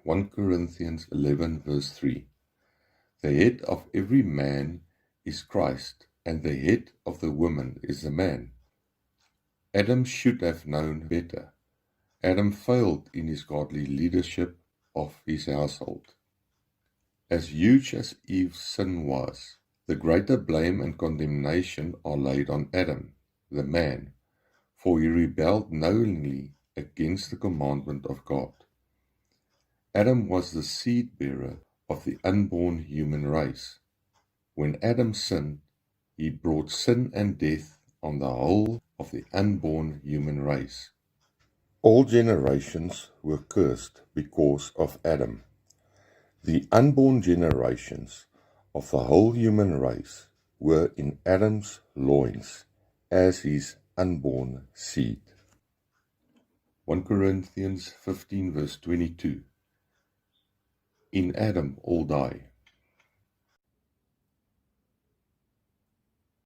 1 Corinthians 11 verse 3. The head of every man is Christ, and the head of the woman is the man. Adam should have known better. Adam failed in his godly leadership of his household. As huge as Eve's sin was, the greater blame and condemnation are laid on Adam, the man, for he rebelled knowingly against the commandment of God. Adam was the seed-bearer of the unborn human race. When Adam sinned, he brought sin and death on the whole of the unborn human race. All generations were cursed because of Adam. The unborn generations of the whole human race were in Adam's loins as his unborn seed. 1 Corinthians 15 verse 22. In Adam all die.